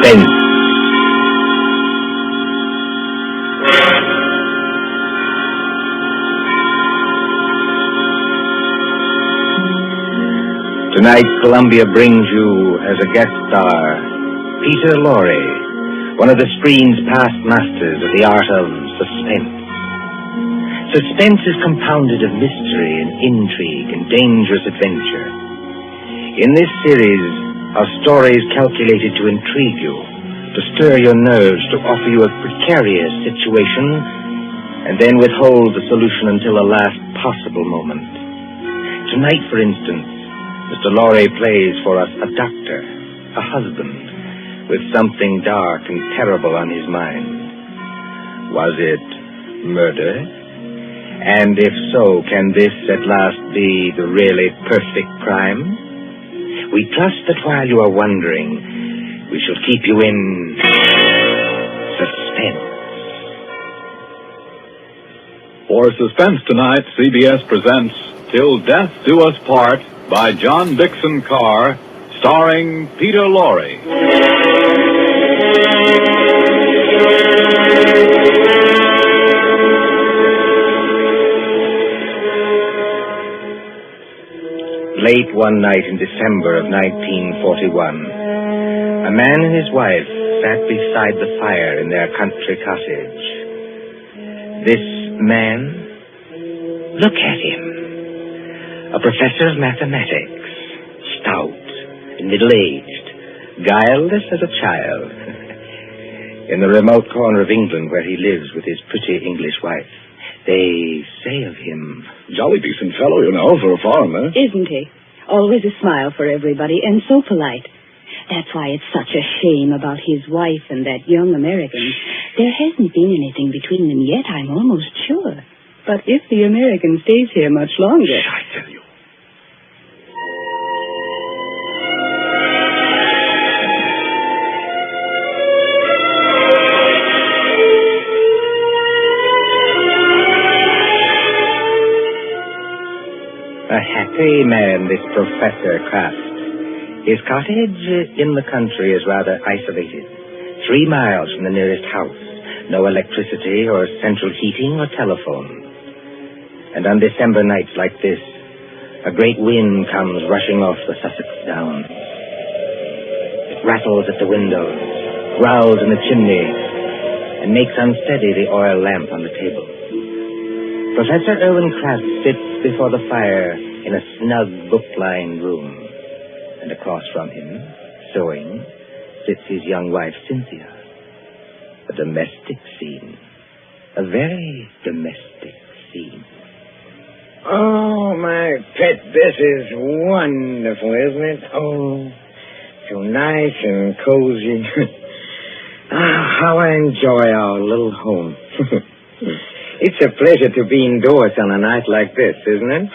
Suspense. Tonight, Columbia brings you as a guest star, Peter Lorre, one of the screen's past masters of the art of suspense. Suspense is compounded of mystery and intrigue and dangerous adventure. In this series are stories calculated to intrigue you, to stir your nerves, to offer you a precarious situation, and then withhold the solution until the last possible moment. Tonight, for instance, Mr. Lorre plays for us a doctor, a husband, with something dark and terrible on his mind. Was it murder? And if so, can this at last be the really perfect crime? We trust that while you are wondering, we shall keep you in suspense. For Suspense tonight, CBS presents Till Death Do Us Part by John Dixon Carr, starring Peter Lorre. Late one night in December of 1941, a man and his wife sat beside the fire in their country cottage. This man, look at him. A professor of mathematics, stout and middle-aged, guileless as a child. In the remote corner of England where he lives with his pretty English wife, they say of him... Jolly decent fellow, you know, for a foreigner. Isn't he? Always a smile for everybody, and so polite. That's why it's such a shame about his wife and that young American. There hasn't been anything between them yet, I'm almost sure. But if the American stays here much longer... I tell you. A happy man, this Professor Kraft. His cottage in the country is rather isolated. 3 miles from the nearest house. No electricity or central heating or telephone. And on December nights like this, a great wind comes rushing off the Sussex Downs. It rattles at the windows, growls in the chimney, and makes unsteady the oil lamp on the table. Professor Irwin Kraft sits before the fire in a snug book-lined room. And across from him, sewing, sits his young wife, Cynthia. A domestic scene. A very domestic scene. Oh, my pet, this is wonderful, isn't it? Oh, so nice and cozy. How I enjoy our little home. It's a pleasure to be indoors on a night like this, isn't it?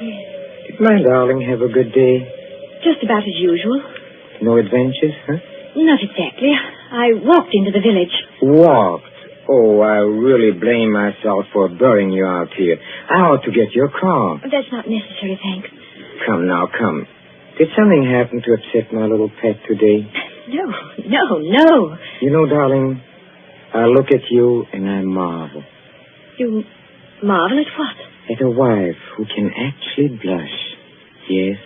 Yes. Did my darling have a good day? Just about as usual. No adventures, huh? Not exactly. I walked into the village. Walked? Oh, I really blame myself for burying you out here. I ought to get your car. That's not necessary, thanks. Come now, come. Did something happen to upset my little pet today? No. You know, darling, I look at you and I marvel. You marvel at what? At a wife who can actually blush. Yes,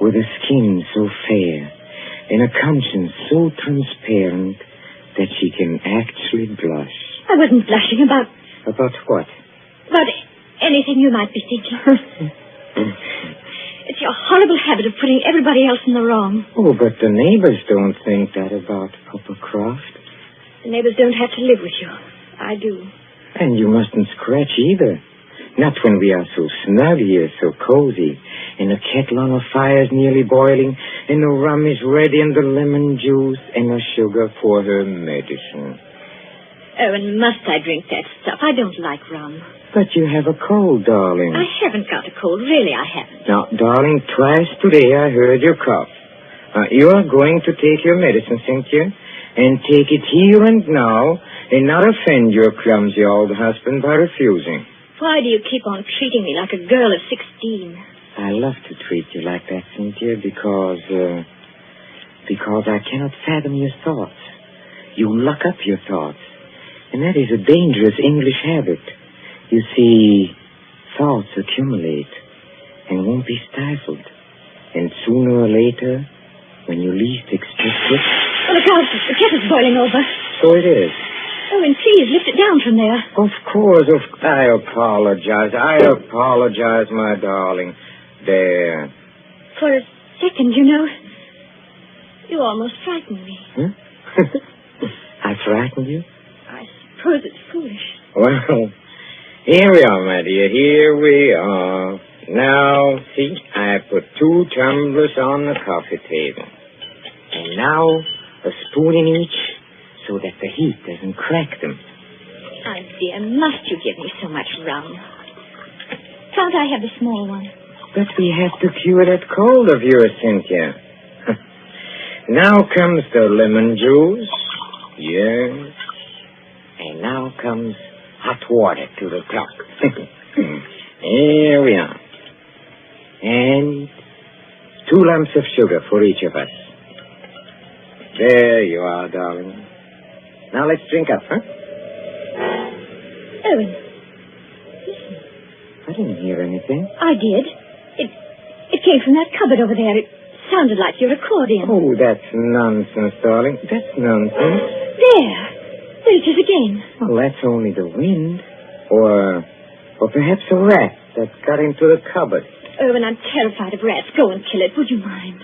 with a skin so fair and a conscience so transparent that she can actually blush. I wasn't blushing about... About what? About anything you might be thinking. It's your horrible habit of putting everybody else in the wrong. Oh, but the neighbors don't think that about Papa Croft. The neighbors don't have to live with you. I do. And you mustn't scratch either. Not when we are so snug here, so cozy, and the kettle on the fire is nearly boiling, and the rum is ready, and the lemon juice, and the sugar for her medicine. Oh, and must I drink that stuff? I don't like rum. But you have a cold, darling. I haven't got a cold. Really, I haven't. Now, darling, twice today I heard you cough. You are going to take your medicine, Cynthia, and take it here and now, and not offend your clumsy old husband by refusing. Why do you keep on treating me like a girl of 16? I love to treat you like that, Cynthia, because Because I cannot fathom your thoughts. You lock up your thoughts. And that is a dangerous English habit. You see, thoughts accumulate and won't be stifled. And sooner or later, when you least expect it... Oh, look out. The kettle's boiling over. So it is. Oh, and please lift it down from there. Of course. I apologize. My darling. There. For a second, you know, you almost frightened me. Huh? I frightened you? I suppose it's foolish. Well, here we are, my dear. Here we are. Now, see, I put 2 tumblers on the coffee table. And now, a spoon in each, so that the heat doesn't crack them. Oh, dear, must you give me so much rum? Can't I have the small one? But we have to cure that cold of yours, Cynthia. Now comes the lemon juice. Yes. And now comes hot water to the top. Here we are. And 2 lumps of sugar for each of us. There you are, darling. Now let's drink up, huh? Owen, listen. I didn't hear anything. I did. It came from that cupboard over there. It sounded like your accordion. Oh, that's nonsense, darling. That's nonsense. There it is again. Well, that's only the wind. Or perhaps a rat that got into the cupboard. Owen, I'm terrified of rats. Go and kill it. Would you mind?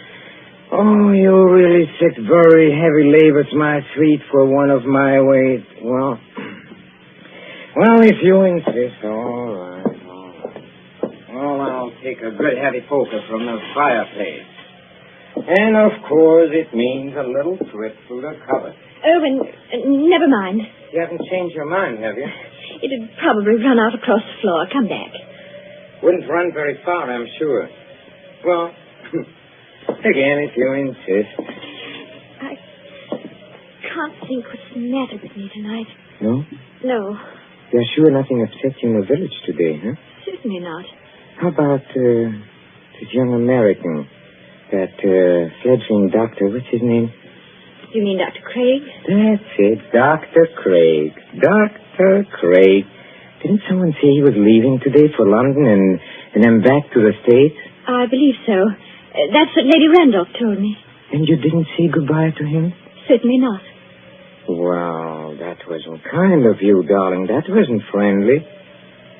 Oh, you really sit very heavy labors, my sweet, for one of my weight. Well, if you insist, all right. Well, I'll take a good heavy poker from the fireplace. And, of course, it means a little trip through the cupboard. Owen, never mind. You haven't changed your mind, have you? It'd probably run out across the floor. Come back. Wouldn't run very far, I'm sure. Well, again, if you insist. I can't think what's the matter with me tonight. No? No, You're sure nothing upset you in the village today, huh? certainly not. How about this young American, that fledgling doctor, what's his name? You mean Dr. Craig? That's it, Dr. Craig. Dr. Craig. Didn't someone say he was leaving today for London and then back to the States? I believe so. That's what Lady Randolph told me. And you didn't say goodbye to him? Certainly not. Well, that wasn't kind of you, darling. That wasn't friendly.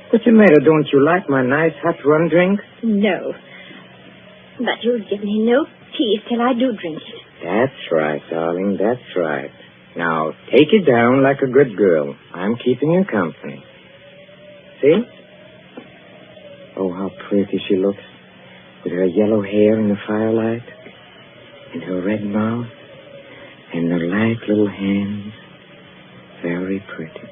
What's the matter? Don't you like my nice hot rum drink? No. But you'll give me no peace till I do drink it. That's right, darling. That's right. Now, take it down like a good girl. I'm keeping you company. See? Oh, how pretty she looks. With her yellow hair in the firelight. And her red mouth. And the light little hands. Very pretty.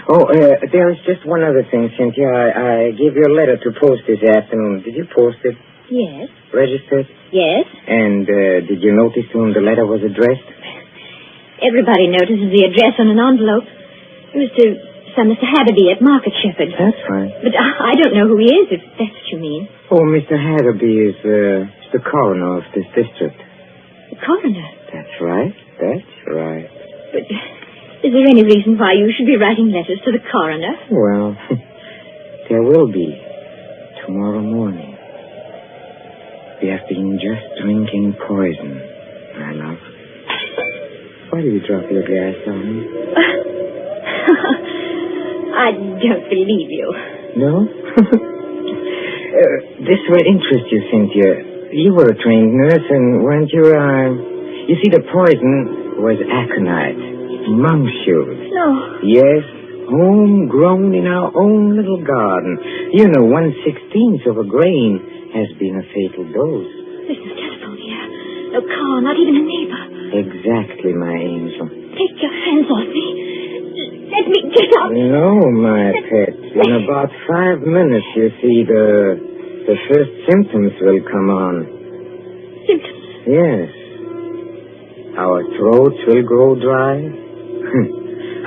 Oh, there is just one other thing, Cynthia. I gave you a letter to post this afternoon. Did you post it? Yes. Registered? Yes. And did you notice to whom the letter was addressed? Everybody notices the address on an envelope. It was to some Mr. Hatterby at Market Shepherd. That's right. But I don't know who he is, if that's what you mean. Oh, Mr. Hatterby is the coroner of this district. The coroner? That's right. That's right. But is there any reason why you should be writing letters to the coroner? Well, there will be tomorrow morning. We have been just drinking poison, my love. Why do you drop your glass, darling? I don't believe you. No? This will interest you, Cynthia. You were a trained nurse, and weren't you, You see, the poison was aconite, monk's shoes. No. Yes, homegrown in our own little garden. You know, 1/16 of a grain has been a fatal dose. There's no telephone here. No car, not even a neighbor. Exactly, my angel. Take your hands off me. Let me get up. No, my pet. In about 5 minutes, you see, the first symptoms will come on. Symptoms? Yes. Our throats will grow dry.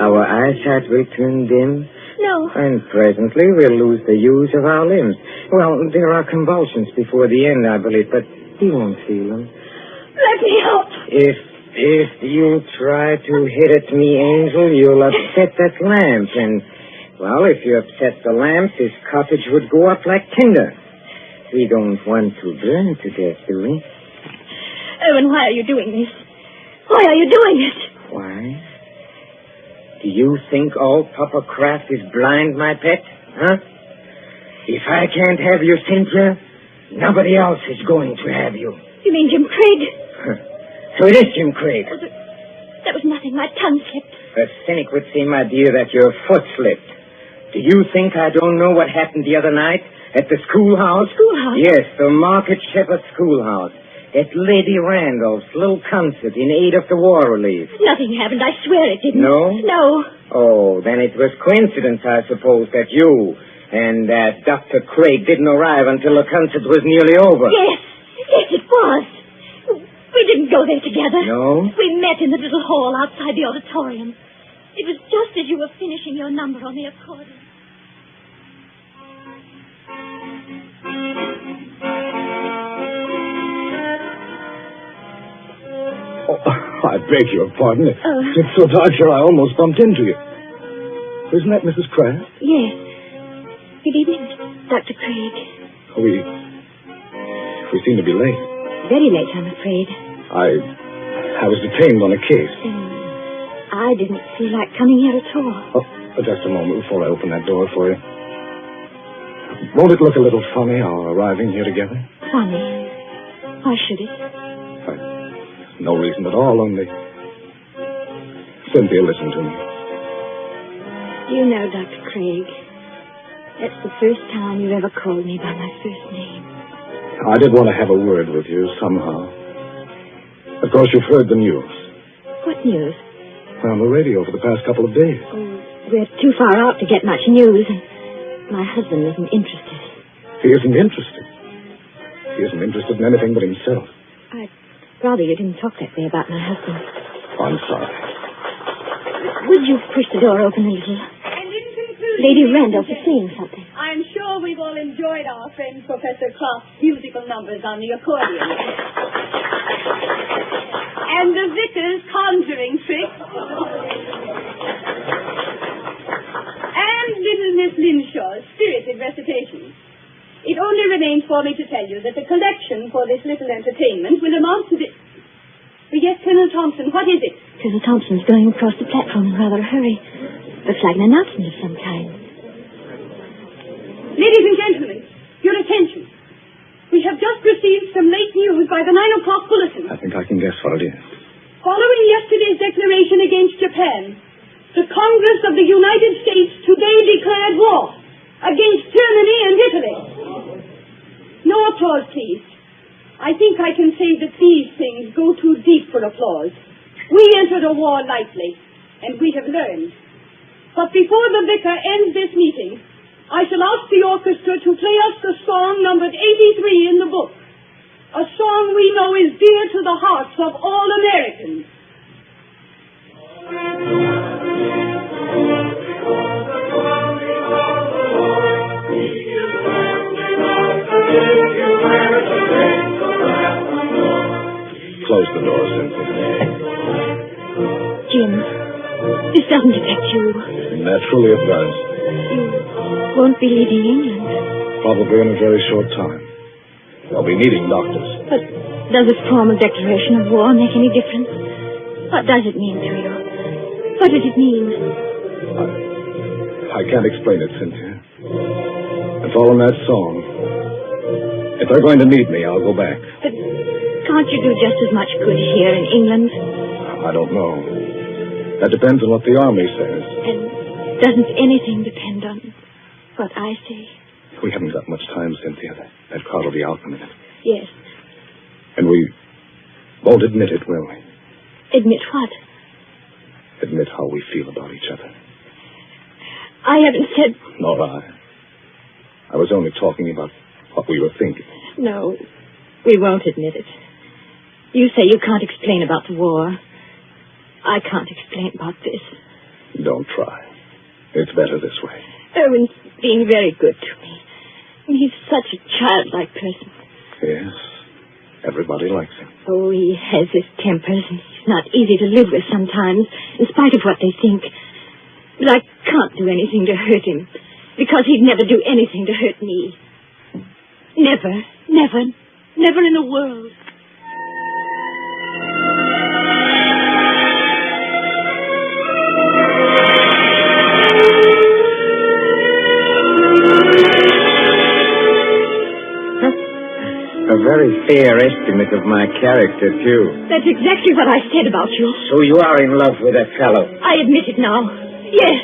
Our eyesight will turn dim. No. And presently we'll lose the use of our limbs. Well, there are convulsions before the end, I believe, but you won't feel them. Let me out. If you try to hit at me, Angel, you'll upset that lamp. And, well, if you upset the lamp, this cottage would go up like tinder. We don't want to burn to death, do we? Owen, why are you doing this? Why are you doing it? Why? Do you think all Papa Kraft is blind, my pet? Huh? If I can't have you, Cynthia, nobody else is going to have you. You mean Jim Craig? So it is Jim Craig. Oh, that was nothing. My tongue slipped. A cynic would say, my dear, that your foot slipped. Do you think I don't know what happened the other night at the schoolhouse? Schoolhouse? Yes, the Market Shepherd Schoolhouse. At Lady Randolph's little concert in aid of the war relief. Nothing happened. I swear it didn't. No? No. Oh, then it was coincidence, I suppose, that you and that Dr. Craig didn't arrive until the concert was nearly over. Yes. Yes, it was. We didn't go there together. No? We met in the little hall outside the auditorium. It was just as you were finishing your number on the accordion. Oh, I beg your pardon. It's so dark here, I almost bumped into you. Isn't that Mrs. Kraft? Yes. Good evening, Dr. Craig. We seem to be late. Very late, I'm afraid. I was detained on a case. I didn't feel like coming here at all. Oh, just a moment before I open that door for you. Won't it look a little funny, our arriving here together? Funny? Why should it? No reason at all, only... Cynthia, listen to me. You know, Dr. Craig, that's the first time you've ever called me by my first name. I did want to have a word with you, somehow. Of course, you've heard the news. What news? On the radio for the past couple of days. Oh, we're too far out to get much news, and my husband isn't interested. He isn't interested. He isn't interested in anything but himself. I'd rather you didn't talk that way about my husband. Oh, I'm sorry. Would you push the door open a little? And in conclusion, Lady Randolph is saying something. I'm sure we've all enjoyed our friend Professor Kraft's musical numbers on the accordion. And the vicar's conjuring trick. And little Miss Linshaw's spirited recitation. It only remains for me to tell you that the collection for this little entertainment will amount to this. Yes, Colonel Thompson, what is it? Colonel Thompson's going across the platform in rather a hurry. Looks like an announcement of some kind. Ladies and gentlemen, your attention. We have just received some late news by the 9 o'clock bulletin. I think I can guess what it is. Following yesterday's declaration against Japan, the Congress of the United States today declared war against Germany and Italy. No applause, please. I think I can say that these things go too deep for applause. We entered a war lightly, and we have learned. But before the vicar ends this meeting, I shall ask the orchestra to play us the song numbered 83 in the book. A song we know is dear to the hearts of all Americans. Close the door, Cynthia. Jim, this doesn't affect you. Naturally it does. You won't be leaving England. Probably in a very short time. They'll be needing doctors. But does this formal declaration of war make any difference? What does it mean to you? What does it mean? I can't explain it, Cynthia. It's all in that song. If they're going to need me, I'll go back. But can't you do just as much good here in England? I don't know. That depends on what the army says. And doesn't anything depend on what I say? We haven't got much time, Cynthia. That crowd will be out in a minute. Yes. And we won't admit it, will we? Admit what? Admit how we feel about each other. I haven't said... Nor I. I was only talking about what we were thinking. No, we won't admit it. You say you can't explain about the war. I can't explain about this. Don't try. It's better this way. Owen's being very good to me. And he's such a childlike person. Yes. Everybody likes him. Oh, he has his tempers, and he's not easy to live with sometimes, in spite of what they think. But I can't do anything to hurt him, because he'd never do anything to hurt me. Never, never, never in the world. A very fair estimate of my character, too. That's exactly what I said about you. So you are in love with that fellow? I admit it now. Yes.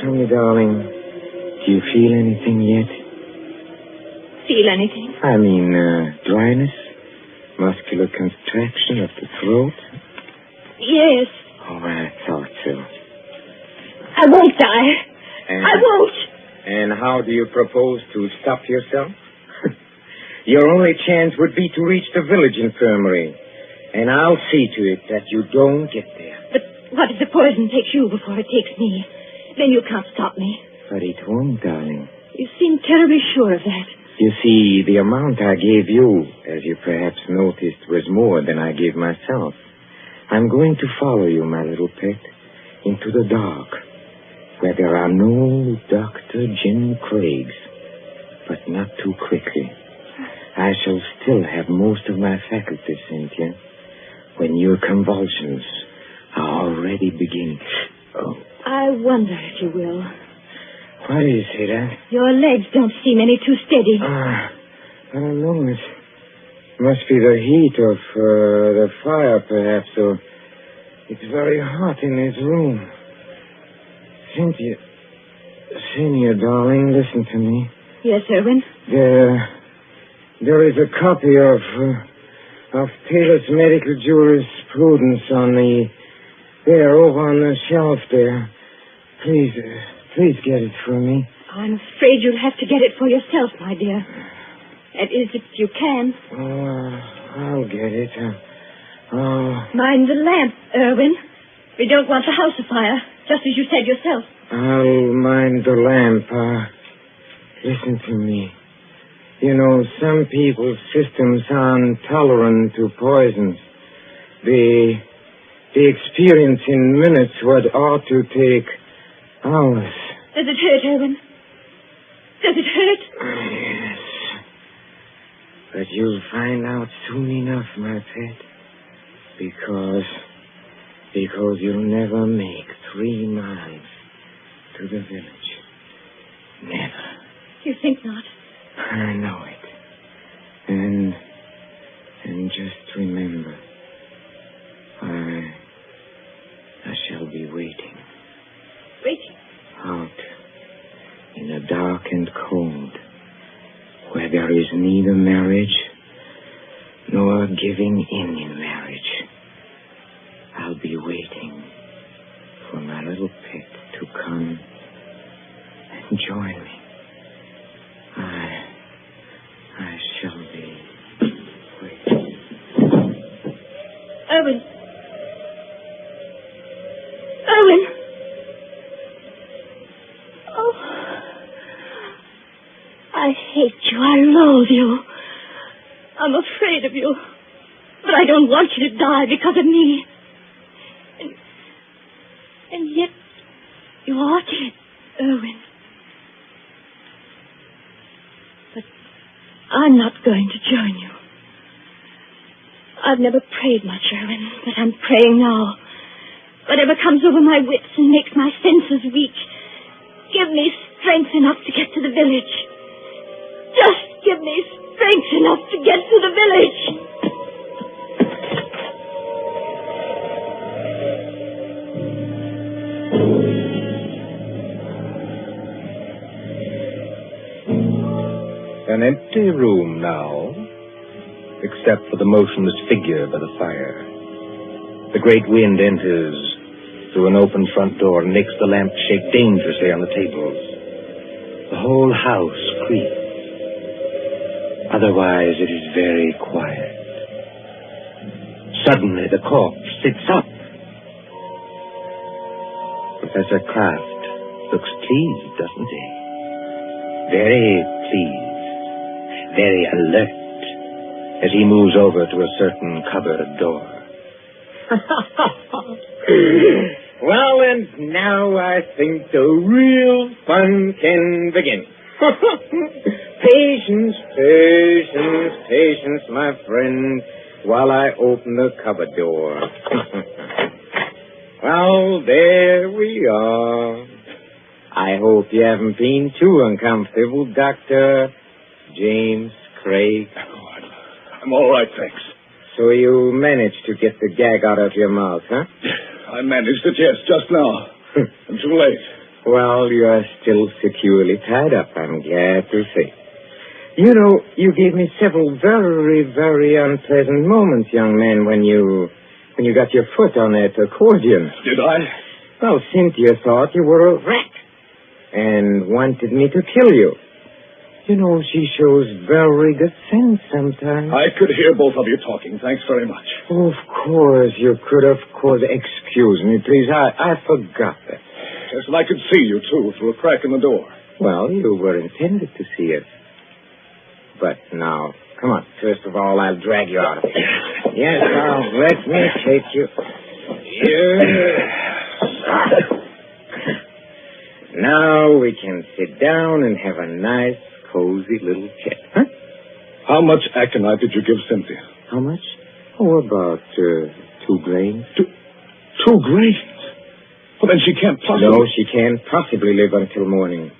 Tell me, darling, do you feel anything yet? Feel anything? I mean, dryness? Muscular contraction of the throat? Yes. Oh, I thought so. I won't die. I won't. And how do you propose to stop yourself? Your only chance would be to reach the village infirmary. And I'll see to it that you don't get there. But what if the poison takes you before it takes me? Then you can't stop me. But it won't, darling. You seem terribly sure of that. You see, the amount I gave you, as you perhaps noticed, was more than I gave myself. I'm going to follow you, my little pet, into the dark, where there are no Dr. Jim Craigs, but not too quickly. I shall still have most of my faculties, Cynthia, when your convulsions are already beginning. Oh. I wonder if you will. What is it, Your legs don't seem any too steady. I don't know. It must be the heat of the fire, perhaps, or it's very hot in this room. Cynthia, darling, listen to me. Yes, Irwin? There is a copy of Taylor's medical jurisprudence over on the shelf there. Please get it for me. I'm afraid you'll have to get it for yourself, my dear. That is, if you can. Oh, I'll get it. Mind the lamp, Irwin. We don't want the house afire, just as you said yourself. I'll mind the lamp. Listen to me. You know, some people's systems aren't tolerant to poisons. They experience in minutes what ought to take hours. Does it hurt, Irwin? Does it hurt? Yes. But you'll find out soon enough, my pet. Because you'll never make 3 miles to the village. Never. You think not? I know it. And just remember, I shall be waiting. Waiting? Out in the dark and cold, where there is neither marriage nor giving in marriage. I'll be waiting for my little pet to come and join me. I shall be waiting. Irwin! Irwin! Oh, I hate you. I loathe you. I'm afraid of you. But I don't want you to die because of me. And yet, you are dead, Irwin. But I'm not going to join you. I've never prayed much, Irwin, but I'm praying now. Whatever comes over my wits and makes my senses weak, give me strength enough to get to the village. Just give me strength enough to get to the village. An empty room now, except for the motionless figure by the fire. The great wind enters through an open front door and makes the lamp shake dangerously on the tables. The whole house creaks. Otherwise, it is very quiet. Suddenly, the corpse sits up. Professor Kraft looks pleased, doesn't he? Very pleased. Very alert. as he moves over to a certain cupboard door. Well, and now I think the real fun can begin. Patience, patience, patience, my friend, while I open the cupboard door. Well, there we are. I hope you haven't been too uncomfortable, Dr. James Craig. I'm all right, thanks. So you managed to get the gag out of your mouth, huh? I managed it, yes, just now. I'm too late. Well, you are still securely tied up, I'm glad to say. You know, you gave me several very, very unpleasant moments, young man, when you got your foot on that accordion. Did I? Well, Cynthia thought you were a rat and wanted me to kill you. You know, she shows very good sense sometimes. I could hear both of you talking. Thanks very much. Oh, of course, you could, of course. Excuse me, please. I forgot that. Yes, and I could see you, too, through a crack in the door. Well, you were intended to see us. But now, come on. First of all, I'll drag you out of here. Yes, now, let me take you. Now we can sit down and have a nice, cozy little chat. Huh? How much aconite did you give Cynthia? How much? Oh, about 2 grains. 2 grains? Well, then she can't possibly... No, she can't possibly live until morning.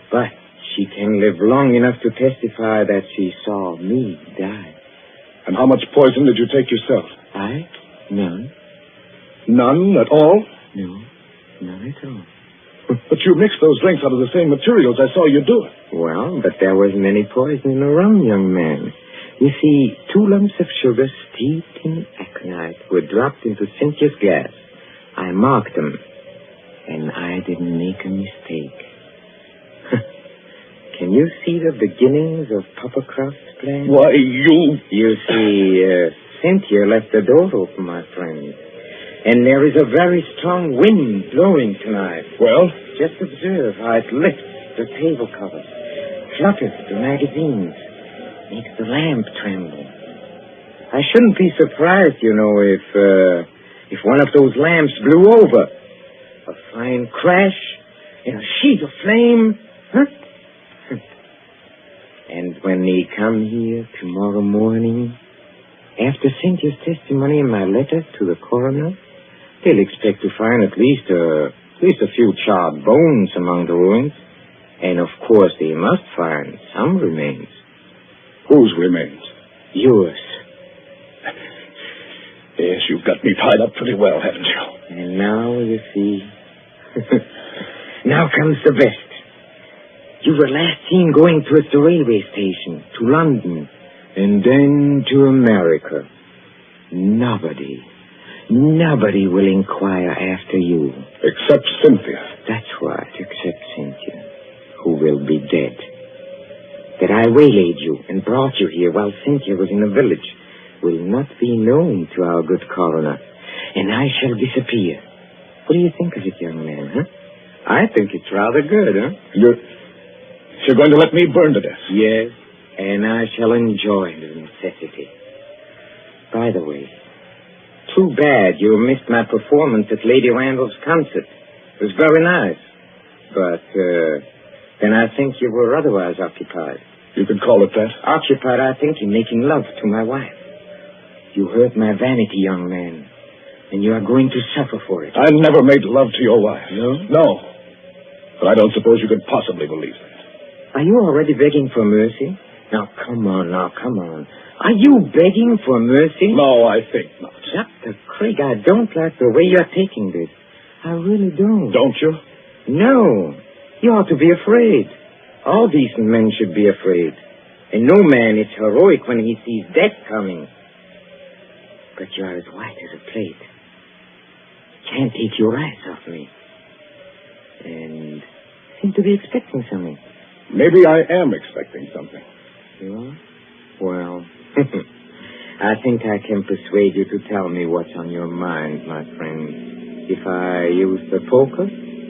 But she can live long enough to testify that she saw me die. And how much poison did you take yourself? I? None. None at all? No, none at all. But you mixed those drinks out of the same materials. I saw you do it. Well, but there wasn't any poison in the rum, young man. You see, 2 lumps of sugar steeped in aconite were dropped into Cynthia's glass. I marked them, and I didn't make a mistake. Can you see the beginnings of Papa Croft's plan? Why, you... You see, Cynthia left the door open, my friend. And there is a very strong wind blowing tonight. Well? Just observe how it lifts the table covers, flutters the magazines, makes the lamp tremble. I shouldn't be surprised, you know, if one of those lamps blew over. A fine crash and a sheet of flame. Huh? And when they come here tomorrow morning, after Cynthia's testimony and my letter to the coroner, they'll expect to find at least a few charred bones among the ruins. And, of course, they must find some remains. Whose remains? Yours. Yes, you've got me tied up pretty well, haven't you? And now, you see... Now comes the best. You were last seen going towards the railway station, to London, and then to America. Nobody will inquire after you. Except Cynthia. That's right, except Cynthia, who will be dead. That I waylaid you and brought you here while Cynthia was in the village will not be known to our good coroner, and I shall disappear. What do you think of it, young man, huh? I think it's rather good, huh? You're going to let me burn to death? Yes, and I shall enjoy the necessity. By the way, too bad you missed my performance at Lady Randall's concert. It was very nice. But, then I think you were otherwise occupied. You could call it that. Occupied, I think, in making love to my wife. You hurt my vanity, young man, and you are going to suffer for it. I never made love to your wife. No? No. But I don't suppose you could possibly believe that. Are you already begging for mercy? Now, come on. Are you begging for mercy? No, I think not. Dr. Craig, I don't like the way you're taking this. I really don't. Don't you? No. You ought to be afraid. All decent men should be afraid. And no man is heroic when he sees death coming. But you're as white as a plate. Can't take your eyes off me. And seem to be expecting something. Maybe I am expecting something. You are? Well, I think I can persuade you to tell me what's on your mind, my friend. If I use the poker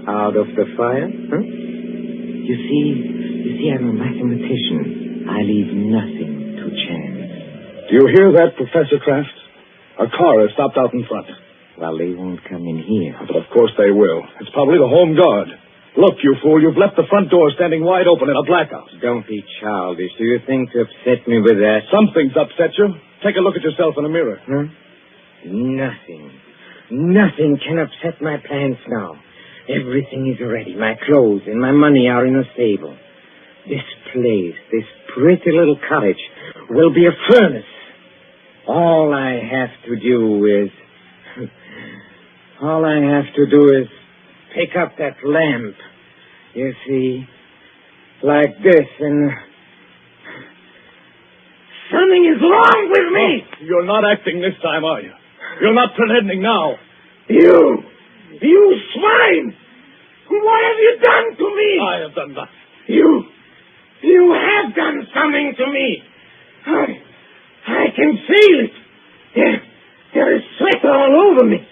out of the fire, huh? You see, I'm a mathematician. I leave nothing to chance. Do you hear that, Professor Kraft? A car has stopped out in front. Well, they won't come in here. But of course they will. It's probably the home guard. Look, you fool, you've left the front door standing wide open in a blackout. Don't be childish. Do you think to upset me with that? Something's upset you. Take a look at yourself in a mirror. Huh? Nothing. Nothing can upset my plans now. Everything is ready. My clothes and my money are in a stable. This place, this pretty little cottage, will be a furnace. All I have to do is pick up that lamp. You see, like this, and something is wrong with me. Oh, you're not acting this time, are you? You're not pretending now. You swine! What have you done to me? I have done nothing. You have done something to me. I can feel it. There is sweat all over me.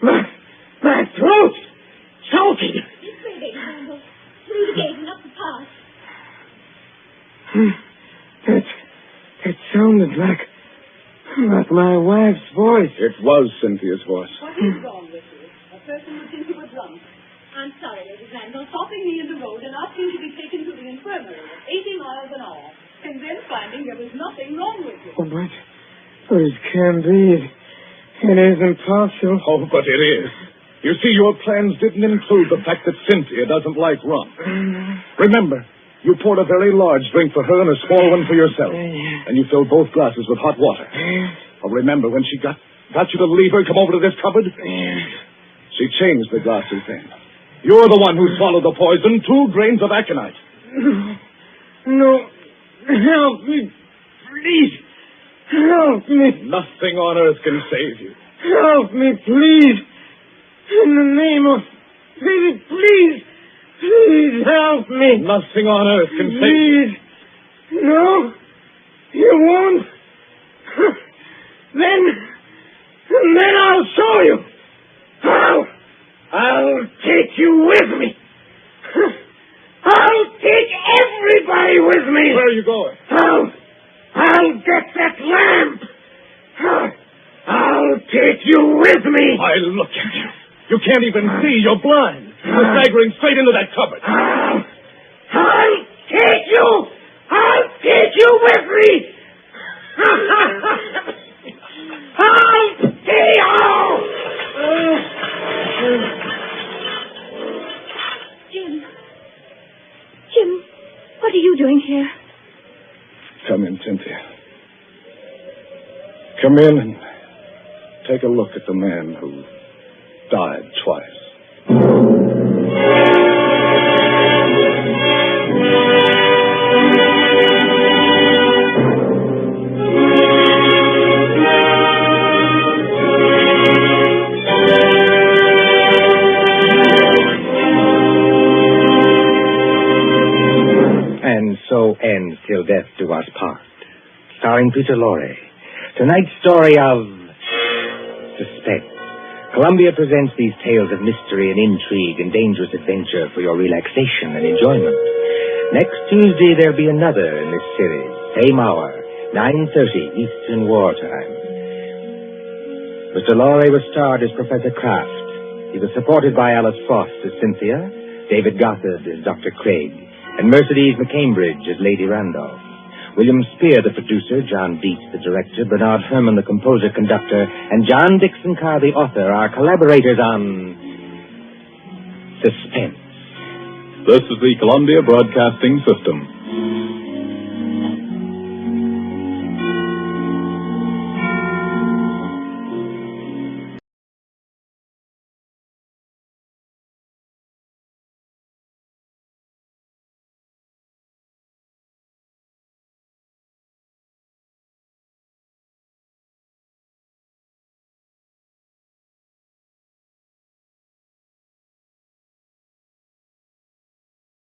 My throat choking. This way, baby Randall. Through the gate and up the path. That sounded like my wife's voice. It was Cynthia's voice. What is wrong with you? A person who thinks you were drunk. I'm sorry, Lady Randall, stopping me in the road and asking to be taken to the infirmary at 80 miles an hour, and then finding there was nothing wrong with you. Oh, but it can't be. It isn't possible. Oh, but it is. You see, your plans didn't include the fact that Cynthia doesn't like rum. Remember, you poured a very large drink for her and a small one for yourself. And you filled both glasses with hot water. Oh, remember when she got you to leave her and come over to this cupboard? She changed the glasses then. You're the one who swallowed the poison, 2 grains of aconite. No. Help me. Please. Help me. Nothing on earth can save you. Help me, please. In the name of pity, please. Please help me. Nothing on earth can save Please. No. You won't. Then I'll show you. I'll take you with me. I'll take everybody with me. Where are you going? I'll get that lamp. I'll take you with me. I look at you. You can't even see. You're blind. You're staggering straight into that cupboard. I'll take you. I'll take you with me. I'll take you. Jim, what are you doing here? Come in, Cynthia. Come in and take a look at the man who died twice. And so ends Till Death Do Us Part, starring Peter Lorre. Tonight's story of Suspense. Columbia presents these tales of mystery and intrigue and dangerous adventure for your relaxation and enjoyment. Next Tuesday, there'll be another in this series. Same hour, 9:30 Eastern Wartime. Mr. Lorre was starred as Professor Kraft. He was supported by Alice Frost as Cynthia, David Gothard as Dr. Craig, and Mercedes McCambridge as Lady Randolph. William Spear, the producer, John Dietz, the director, Bernard Herrmann, the composer-conductor, and John Dixon Carr, the author, are collaborators on Suspense. This is the Columbia Broadcasting System.